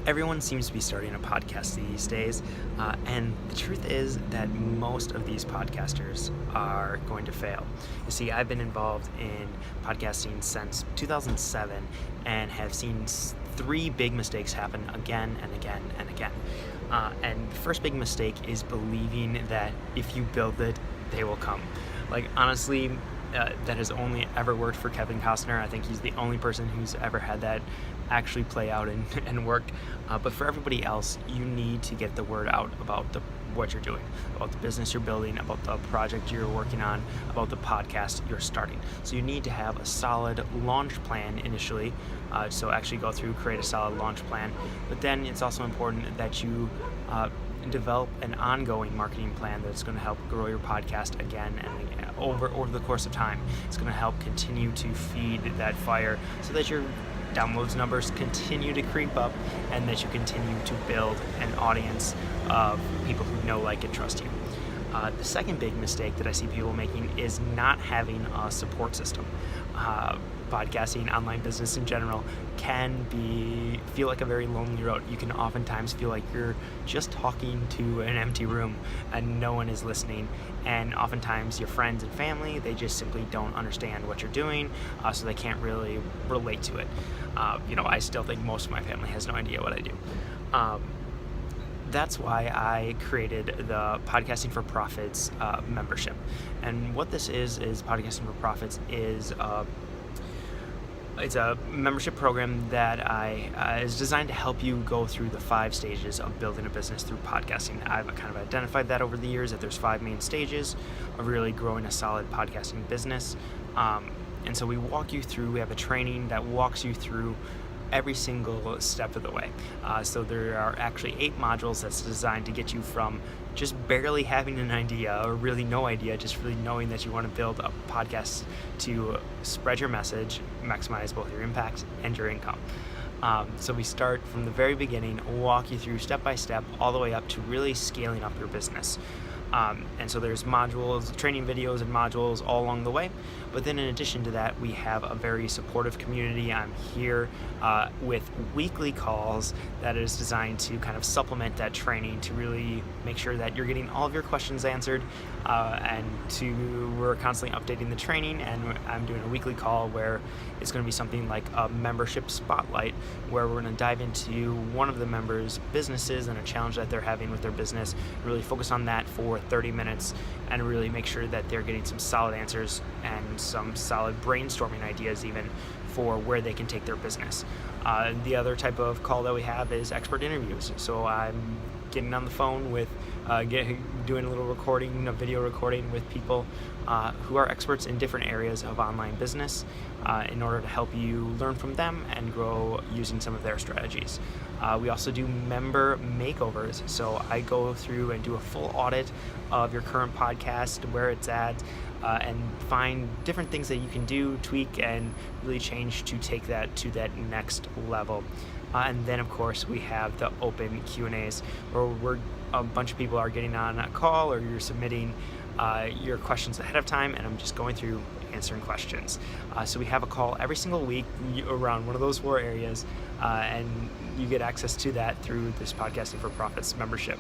Everyone seems to be starting a podcast these days, and the truth is that most of these podcasters are going to fail. You see, I've been involved in podcasting since 2007 and have seen three big mistakes happen again and again and again. And the first big mistake is believing that if you build it, they will come. Like, honestly, that has only ever worked for Kevin Costner. I think he's the only person who's ever had that actually play out and work. But for everybody else, you need to get the word out about what you're doing, about the business you're building, about the project you're working on, about the podcast you're starting. So you need to have a solid launch plan initially. So actually go through, create a solid launch plan. But then it's also important that you develop an ongoing marketing plan that's going to help grow your podcast again and again, over the course of time. It's going to help continue to feed that fire so that your downloads numbers continue to creep up and that you continue to build an audience of people who know, like, and trust you. The second big mistake that I see people making is not having a support system. Podcasting, online business in general, can feel like a very lonely road. You can oftentimes feel like you're just talking to an empty room and no one is listening. And oftentimes your friends and family, they just simply don't understand what you're doing, so they can't really relate to it. I still think most of my family has no idea what I do. That's why I created the Podcasting for Profits membership. And what this is Podcasting for Profits is it's a membership program that is designed to help you go through the 5 stages of building a business through podcasting. I've kind of identified that over the years, that there's 5 main stages of really growing a solid podcasting business. And so we have a training that walks you through every single step of the way. So there are actually 8 modules that's designed to get you from just barely having an idea or really no idea, just really knowing that you want to build a podcast, to spread your message, maximize both your impact and your income. So we start from the very beginning, walk you through step by step, all the way up to really scaling up your business. And so there's modules, training videos and modules all along the way. But then in addition to that, we have a very supportive community. I'm here with weekly calls that is designed to kind of supplement that training, to really make sure that you're getting all of your questions answered. We're constantly updating the training, and I'm doing a weekly call where it's going to be something like a membership spotlight, where we're going to dive into one of the members' businesses and a challenge that they're having with their business, really focus on that for 30 minutes and really make sure that they're getting some solid answers and some solid brainstorming ideas even for where they can take their business. The other type of call that we have is expert interviews. So I'm getting on the phone with, doing a little recording, a video recording with people who are experts in different areas of online business in order to help you learn from them and grow using some of their strategies. We also do member makeovers. So I go through and do a full audit of your current podcast, where it's at, and find different things that you can do, tweak, and really change to take that to that next level. And then, of course, we have the open Q&As, where a bunch of people are getting on a call, or you're submitting your questions ahead of time, and I'm just going through answering questions. So we have a call every single week around one of those 4 areas, and you get access to that through this Podcasting for Profits membership.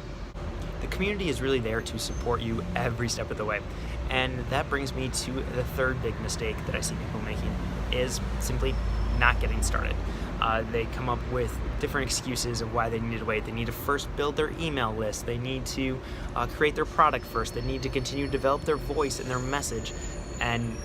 The community is really there to support you every step of the way. And that brings me to the third big mistake that I see people making, is simply not getting started. They come up with different excuses of why they need to wait. They need to first build their email list. They need to create their product first. They need to continue to develop their voice and their message. And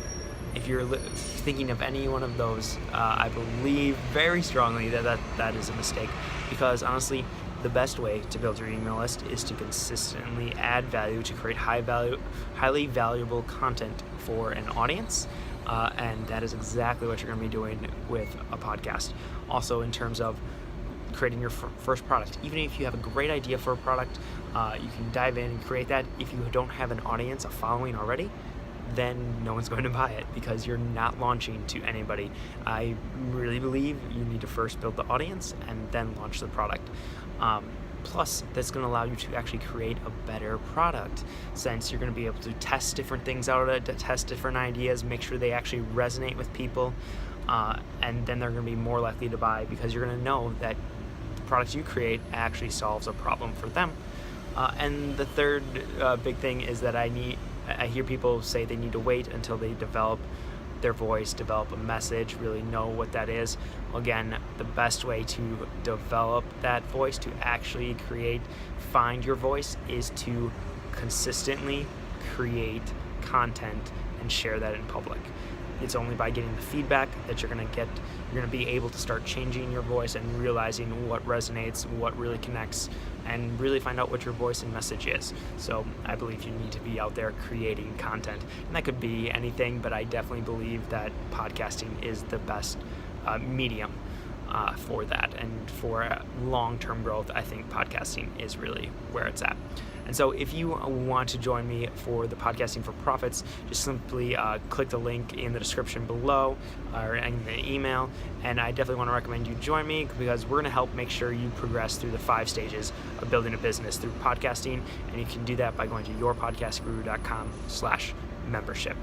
if you're thinking of any one of those, I believe very strongly that is a mistake, because honestly, the best way to build your email list is to consistently add value, to create highly valuable content for an audience. And that is exactly what you're going to be doing with a podcast. Also, in terms of creating your first product, even if you have a great idea for a product, you can dive in and create that. If you don't have an audience, a following already, then no one's going to buy it, because you're not launching to anybody. I really believe you need to first build the audience and then launch the product. Plus, that's going to allow you to actually create a better product, since you're going to be able to test different things out of it, to test different ideas, make sure they actually resonate with people, and then they're going to be more likely to buy, because you're going to know that product you create actually solves a problem for them. And the third big thing is that I hear people say they need to wait until they develop their voice, develop a message, really know what that is. Again, the best way to develop that voice, to actually find your voice, is to consistently create content and share that in public. It's only by getting the feedback that you're going to be able to start changing your voice and realizing what resonates, what really connects, and really find out what your voice and message is. So I believe you need to be out there creating content, and that could be anything, but I definitely believe that podcasting is the best medium for that. And for long-term growth, I think podcasting is really where it's at. And so if you want to join me for the Podcasting for Profits, just simply click the link in the description below or in the email. And I definitely want to recommend you join me, because we're going to help make sure you progress through the 5 stages of building a business through podcasting. And you can do that by going to yourpodcastguru.com/membership.